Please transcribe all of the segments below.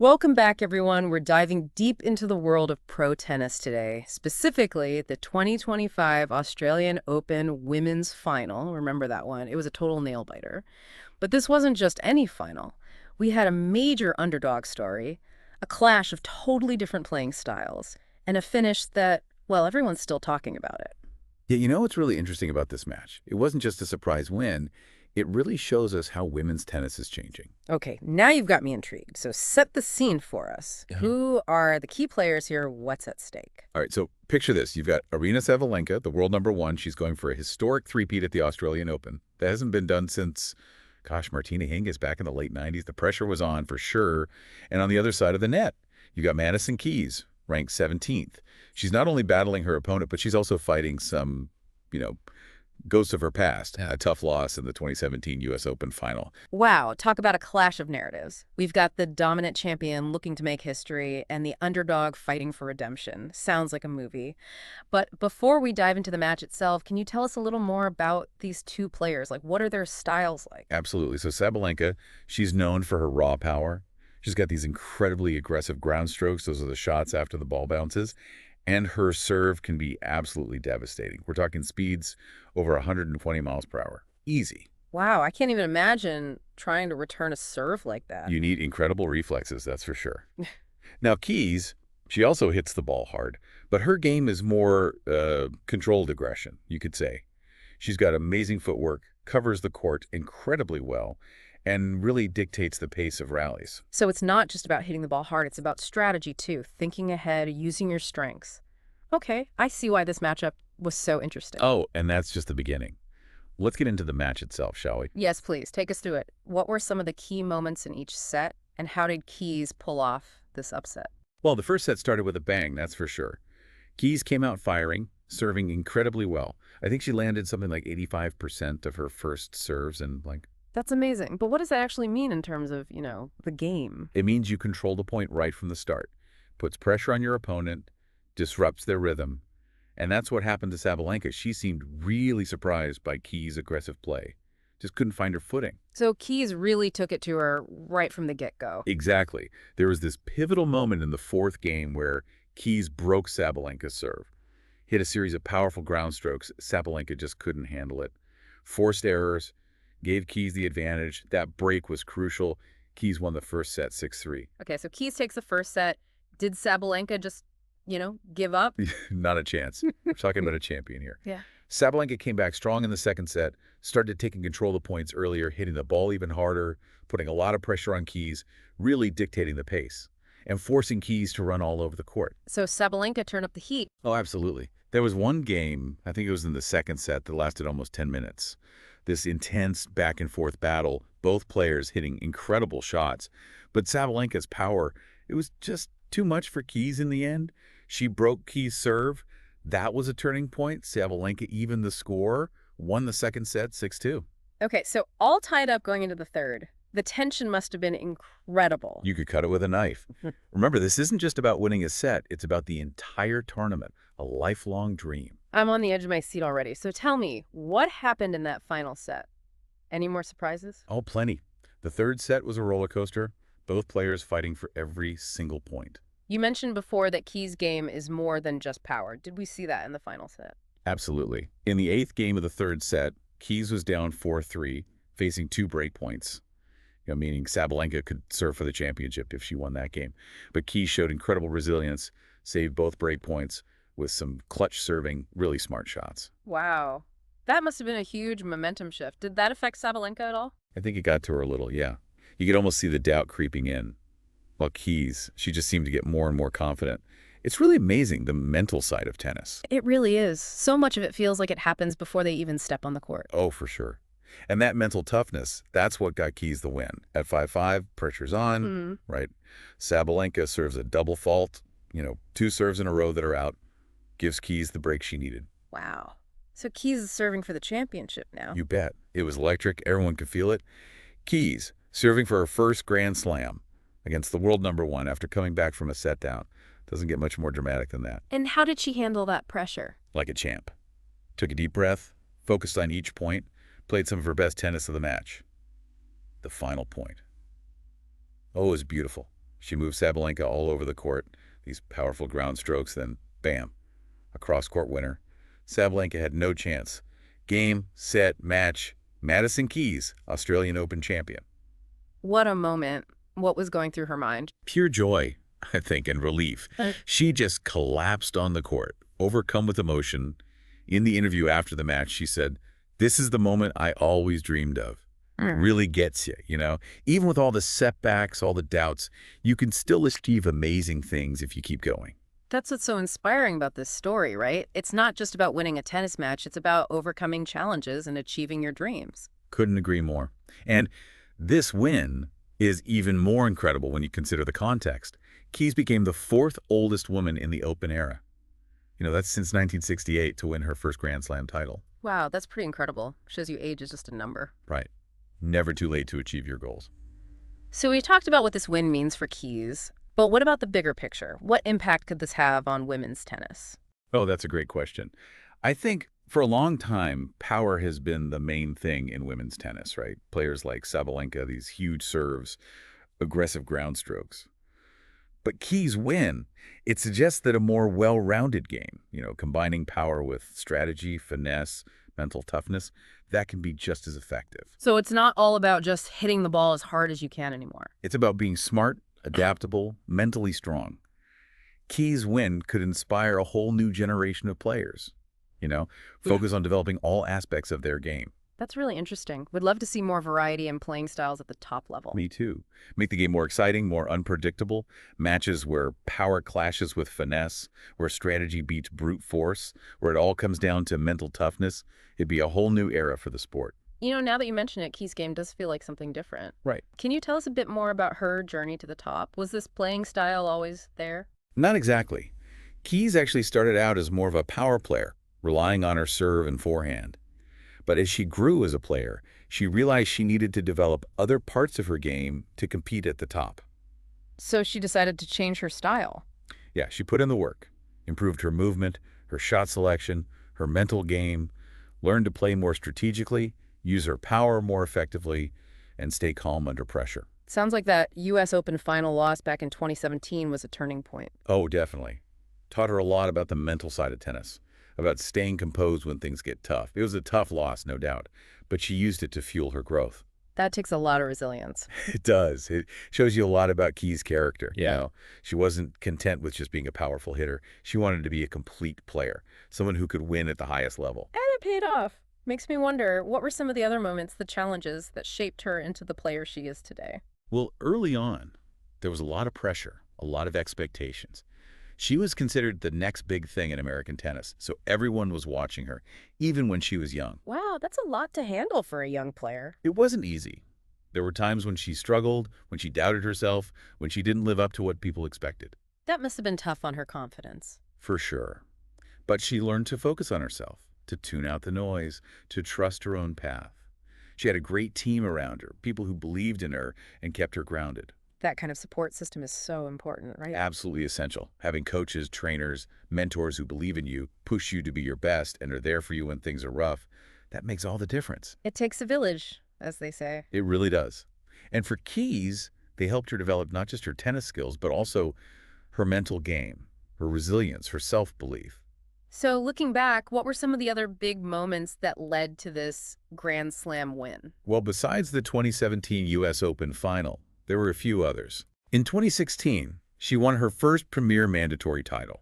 Welcome back, everyone. We're diving deep into the world of pro tennis today, specifically the 2025 Australian Open Women's Final. Remember that one? It was a total nail-biter. But this wasn't just any final. We had a major underdog story, a clash of totally different playing styles, and a finish that, well, everyone's still talking about it. Yeah, you know what's really interesting about this match? It wasn't just a surprise win. It really shows us how women's tennis is changing. Okay, now you've got me intrigued. So set the scene for us. Who are the key players here? What's at stake? All right, so picture this. You've got Aryna Sabalenka, the world number one. She's going for a historic three-peat at the Australian Open. That hasn't been done since, gosh, Martina Hingis back in the late 90s. The pressure was on for sure. And on the other side of the net, you got Madison Keys, ranked 17th. She's not only battling her opponent, but she's also fighting some, ghosts of her past. A tough loss in the 2017 U.S. Open final. Wow, talk about a clash of narratives. We've got the dominant champion looking to make history and the underdog fighting for redemption. Sounds like a movie. But before we dive into the match itself, can you tell us a little more about these two players? Like, what are their styles like? Absolutely. So Sabalenka, she's known for her raw power. She's got these incredibly aggressive ground strokes. Those are the shots after the ball bounces. And her serve can be absolutely devastating. We're talking speeds over 120 miles per hour. Easy. Wow, I can't even imagine trying to return a serve like that. You need incredible reflexes, that's for sure. Now, Keys, she also hits the ball hard, but her game is more controlled aggression, you could say. She's got amazing footwork, covers the court incredibly well, and really dictates the pace of rallies. So it's not just about hitting the ball hard, it's about strategy too, thinking ahead, using your strengths. Okay, I see why this matchup was so interesting. Oh, and that's just the beginning. Let's get into the match itself, shall we? Yes, please, take us through it. What were some of the key moments in each set, and how did Keys pull off this upset? Well, the first set started with a bang, that's for sure. Keys came out firing, serving incredibly well. I think she landed something like 85% of her first serves and That's amazing. But what does that actually mean in terms of, the game? it means you control the point right from the start. Puts pressure on your opponent, disrupts their rhythm. And that's what happened to Sabalenka. She seemed really surprised by Keys' aggressive play. Just couldn't find her footing. So Keys really took it to her right from the get-go. Exactly. There was this pivotal moment in the fourth game where Keys broke Sabalenka's serve. Hit a series of powerful ground strokes. Sabalenka just couldn't handle it. Forced errors, gave Keys the advantage. That break was crucial. Keys won the first set 6-3. Okay, so Keys takes the first set. Did Sabalenka just, give up? Not a chance. We're talking about a champion here. Yeah. Sabalenka came back strong in the second set, started taking control of the points earlier, hitting the ball even harder, putting a lot of pressure on Keys, really dictating the pace, and forcing Keys to run all over the court. So Sabalenka turned up the heat. Oh, absolutely. There was one game, I think it was in the second set, that lasted almost 10 minutes. This intense back-and-forth battle, both players hitting incredible shots. But Sabalenka's power, it was just too much for Keys in the end. She broke Keys' serve. That was a turning point. Sabalenka evened the score, won the second set 6-2. Okay, so all tied up going into the third. The tension must have been incredible. You could cut it with a knife. Remember, this isn't just about winning a set. It's about the entire tournament, a lifelong dream. I'm on the edge of my seat already. So tell me, what happened in that final set? Any more surprises? Oh, plenty. The third set was a roller coaster, both players fighting for every single point. You mentioned before that Keys' game is more than just power. Did we see that in the final set? Absolutely. In the eighth game of the third set, Keys was down 4-3, facing 2 break points. Meaning Sabalenka could serve for the championship if she won that game. But Keys showed incredible resilience, saved both break points with some clutch serving, really smart shots. Wow. That must have been a huge momentum shift. Did that affect Sabalenka at all? I think it got to her a little, yeah. You could almost see the doubt creeping in. While Keys, she just seemed to get more and more confident. It's really amazing, the mental side of tennis. It really is. So much of it feels like it happens before they even step on the court. Oh, for sure. And that mental toughness, that's what got Keys the win. At 5-5, pressure's on, right? Sabalenka serves a double fault, 2 serves in a row that are out, gives Keys the break she needed. Wow. So Keys is serving for the championship now. You bet. It was electric. Everyone could feel it. Keys, serving for her first Grand Slam against the world number one after coming back from a set down. Doesn't get much more dramatic than that. And how did she handle that pressure? Like a champ. Took a deep breath, focused on each point, played some of her best tennis of the match. The final point. Oh, it was beautiful. She moved Sabalenka all over the court, these powerful ground strokes, then bam, a cross-court winner. Sabalenka had no chance. Game, set, match. Madison Keys, Australian Open champion. What a moment. What was going through her mind? Pure joy, I think, and relief. She just collapsed on the court, overcome with emotion. In the interview after the match, she said, "This is the moment I always dreamed of." Really gets you, you know? Even with all the setbacks, all the doubts, you can still achieve amazing things if you keep going. That's what's so inspiring about this story, right? It's not just about winning a tennis match, it's about overcoming challenges and achieving your dreams. Couldn't agree more. And this win is even more incredible when you consider the context. Keys became the fourth oldest woman in the Open era. You know, that's since 1968 to win her first Grand Slam title. Wow, that's pretty incredible. Shows you age is just a number. Right. Never too late to achieve your goals. So we talked about what this win means for Keys, but what about the bigger picture? What impact could this have on women's tennis? Oh, that's a great question. I think for a long time, power has been the main thing in women's tennis, right? Players like Sabalenka, these huge serves, aggressive ground strokes. But Keys' win, it suggests that a more well-rounded game, you know, combining power with strategy, finesse, mental toughness, that can be just as effective. So it's not all about just hitting the ball as hard as you can anymore. It's about being smart, adaptable, mentally strong. Keys' win could inspire a whole new generation of players, you know, focus on developing all aspects of their game. That's really interesting. Would love to see more variety in playing styles at the top level. Me too. Make the game more exciting, more unpredictable. Matches where power clashes with finesse, where strategy beats brute force, where it all comes down to mental toughness. It'd be a whole new era for the sport. You know, now that you mention it, Keys' game does feel like something different. Right. Can you tell us a bit more about her journey to the top? Was this playing style always there? Not exactly. Keys actually started out as more of a power player, relying on her serve and forehand. But as she grew as a player, she realized she needed to develop other parts of her game to compete at the top. So she decided to change her style. Yeah, she put in the work, improved her movement, her shot selection, her mental game, learned to play more strategically, use her power more effectively, and stay calm under pressure. Sounds like that U.S. Open final loss back in 2017 was a turning point. Oh, definitely. Taught her a lot about the mental side of tennis, about staying composed when things get tough. It was a tough loss, no doubt, but she used it to fuel her growth. That takes a lot of resilience. It does. It shows you a lot about Keys' character. Yeah. You know, she wasn't content with just being a powerful hitter. She wanted to be a complete player, someone who could win at the highest level. And it paid off. Makes me wonder, what were some of the other moments, the challenges that shaped her into the player she is today? Well, early on, there was a lot of pressure, a lot of expectations. She was considered the next big thing in American tennis, so everyone was watching her, even when she was young. Wow, that's a lot to handle for a young player. It wasn't easy. There were times when she struggled, when she doubted herself, when she didn't live up to what people expected. That must have been tough on her confidence. For sure. But she learned to focus on herself, to tune out the noise, to trust her own path. She had a great team around her, people who believed in her and kept her grounded. That kind of support system is so important, right? Absolutely essential. Having coaches, trainers, mentors who believe in you, push you to be your best, and are there for you when things are rough, that makes all the difference. It takes a village, as they say. It really does. And for Keys, they helped her develop not just her tennis skills, but also her mental game, her resilience, her self-belief. So looking back, what were some of the other big moments that led to this Grand Slam win? Well, besides the 2017 U.S. Open final, there were a few others. In 2016, she won her first Premier Mandatory title.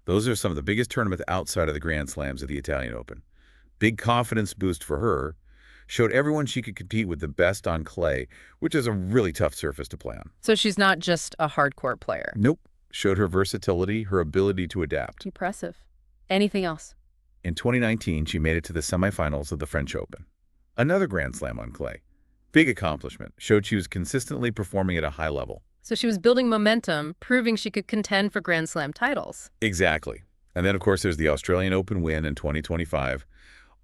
Those are some of the biggest tournaments outside of the Grand Slams of the Italian Open. Big confidence boost for her. Showed everyone she could compete with the best on clay, which is a really tough surface to play on. So she's not just a hardcore player. Nope. Showed her versatility, her ability to adapt. Impressive. Anything else? In 2019, she made it to the semifinals of the French Open. Another Grand Slam on clay. Big accomplishment. Showed she was consistently performing at a high level. So she was building momentum, proving she could contend for Grand Slam titles. Exactly. And then, of course, there's the Australian Open win in 2025.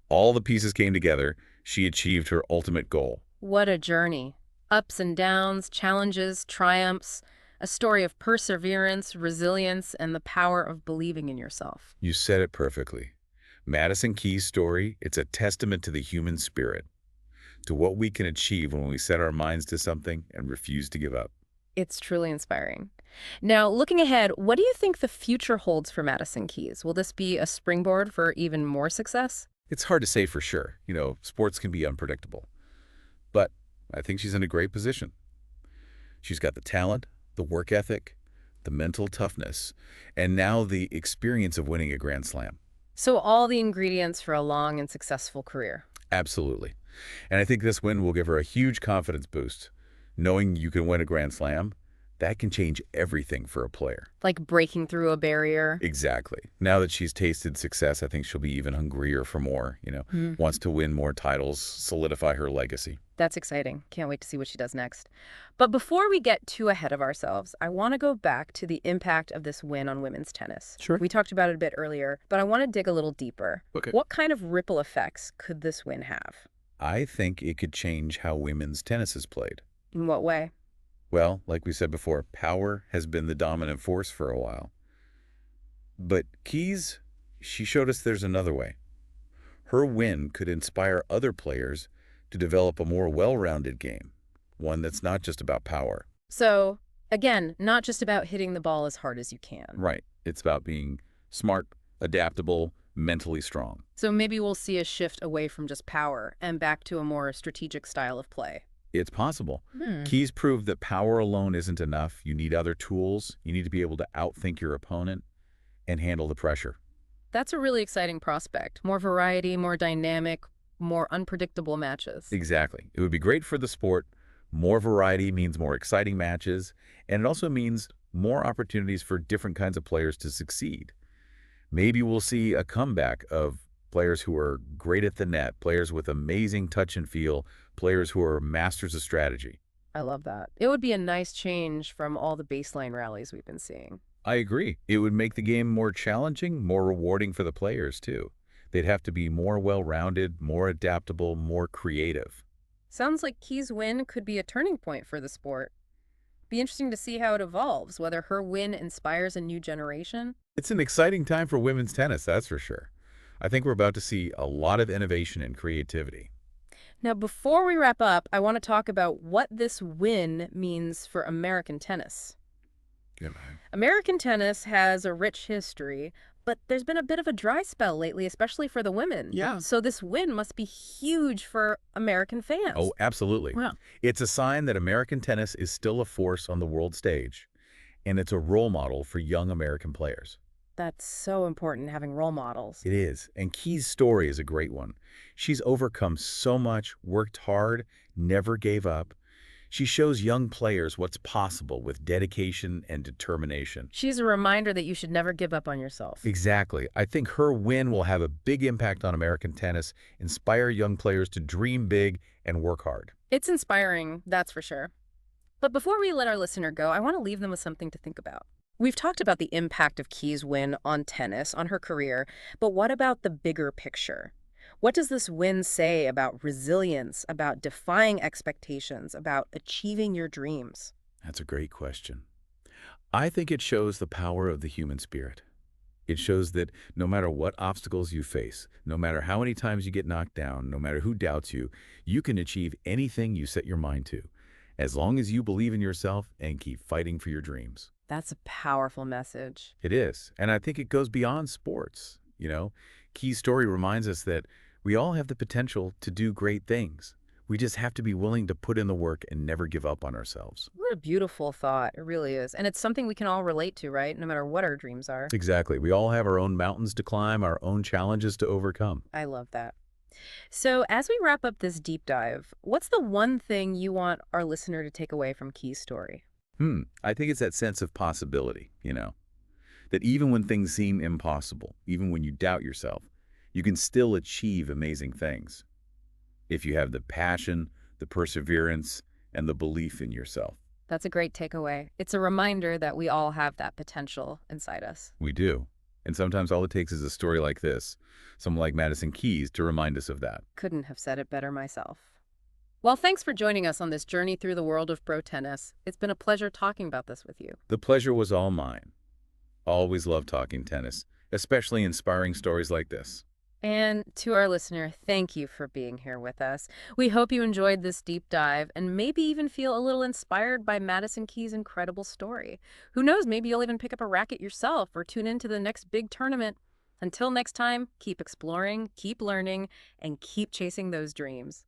All the pieces came together. She achieved her ultimate goal. What a journey. Ups and downs, challenges, triumphs, a story of perseverance, resilience, and the power of believing in yourself. You said it perfectly. Madison Keys' story, it's a testament to the human spirit, to what we can achieve when we set our minds to something and refuse to give up. It's truly inspiring. Now, looking ahead, what do you think the future holds for Madison Keys? Will this be a springboard for even more success? It's hard to say for sure. Sports can be unpredictable. But I think she's in a great position. She's got the talent, the work ethic, the mental toughness, and now the experience of winning a Grand Slam. So, all the ingredients for a long and successful career. Absolutely. And I think this win will give her a huge confidence boost. Knowing you can win a Grand Slam, that can change everything for a player. Like breaking through a barrier. Exactly. Now that she's tasted success, I think she'll be even hungrier for more, Hmm. wants to win more titles, solidify her legacy. That's exciting. Can't wait to see what she does next. But before we get too ahead of ourselves, I want to go back to the impact of this win on women's tennis. Sure. We talked about it a bit earlier, but I want to dig a little deeper. Okay. What kind of ripple effects could this win have? I think it could change how women's tennis is played. In what way? Well, like we said before, power has been the dominant force for a while. But Keys, she showed us there's another way. Her win could inspire other players to develop a more well-rounded game, one that's not just about power. So, again, not just about hitting the ball as hard as you can. Right. It's about being smart, adaptable, mentally strong. So maybe we'll see a shift away from just power and back to a more strategic style of play. It's possible. Hmm. Keys proved that power alone isn't enough. You need other tools. You need to be able to outthink your opponent and handle the pressure. That's a really exciting prospect. More variety, more dynamic, more unpredictable matches. Exactly. It would be great for the sport. More variety means more exciting matches, and it also means more opportunities for different kinds of players to succeed. Maybe we'll see a comeback of players who are great at the net, players with amazing touch and feel, players who are masters of strategy. I love that. It would be a nice change from all the baseline rallies we've been seeing. I agree. It would make the game more challenging, more rewarding for the players, too. They'd have to be more well-rounded, more adaptable, more creative. Sounds like Key's win could be a turning point for the sport. Be interesting to see how it evolves, whether her win inspires a new generation. It's an exciting time for women's tennis, that's for sure. I think we're about to see a lot of innovation and creativity. Now, before we wrap up, I want to talk about what this win means for American tennis. Yeah. American tennis has a rich history, but there's been a bit of a dry spell lately, especially for the women. Yeah. So this win must be huge for American fans. Oh, absolutely. Yeah. It's a sign that American tennis is still a force on the world stage, and it's a role model for young American players. That's so important, having role models. It is, and Key's story is a great one. She's overcome so much, worked hard, never gave up. She shows young players what's possible with dedication and determination. She's a reminder that you should never give up on yourself. Exactly. I think her win will have a big impact on American tennis, inspire young players to dream big and work hard. It's inspiring, that's for sure. But before we let our listener go, I want to leave them with something to think about. We've talked about the impact of Key's win on tennis, on her career, but what about the bigger picture? What does this win say about resilience, about defying expectations, about achieving your dreams? That's a great question. I think it shows the power of the human spirit. It shows that no matter what obstacles you face, no matter how many times you get knocked down, no matter who doubts you, you can achieve anything you set your mind to, as long as you believe in yourself and keep fighting for your dreams. That's a powerful message. It is, and I think it goes beyond sports. Key's story reminds us that we all have the potential to do great things. We just have to be willing to put in the work and never give up on ourselves. What a beautiful thought. It really is. And it's something we can all relate to, right? No matter what our dreams are. Exactly. We all have our own mountains to climb, our own challenges to overcome. I love that. So, as we wrap up this deep dive, what's the one thing you want our listener to take away from Key's story? I think it's that sense of possibility, that even when things seem impossible, even when you doubt yourself, you can still achieve amazing things if you have the passion, the perseverance, and the belief in yourself. That's a great takeaway. It's a reminder that we all have that potential inside us. We do. And sometimes all it takes is a story like this, someone like Madison Keys, to remind us of that. Couldn't have said it better myself. Well, thanks for joining us on this journey through the world of pro tennis. It's been a pleasure talking about this with you. The pleasure was all mine. Always love talking tennis, especially inspiring stories like this. And to our listener, thank you for being here with us. We hope you enjoyed this deep dive and maybe even feel a little inspired by Madison Keys' incredible story. Who knows, maybe you'll even pick up a racket yourself or tune into the next big tournament. Until next time, keep exploring, keep learning, and keep chasing those dreams.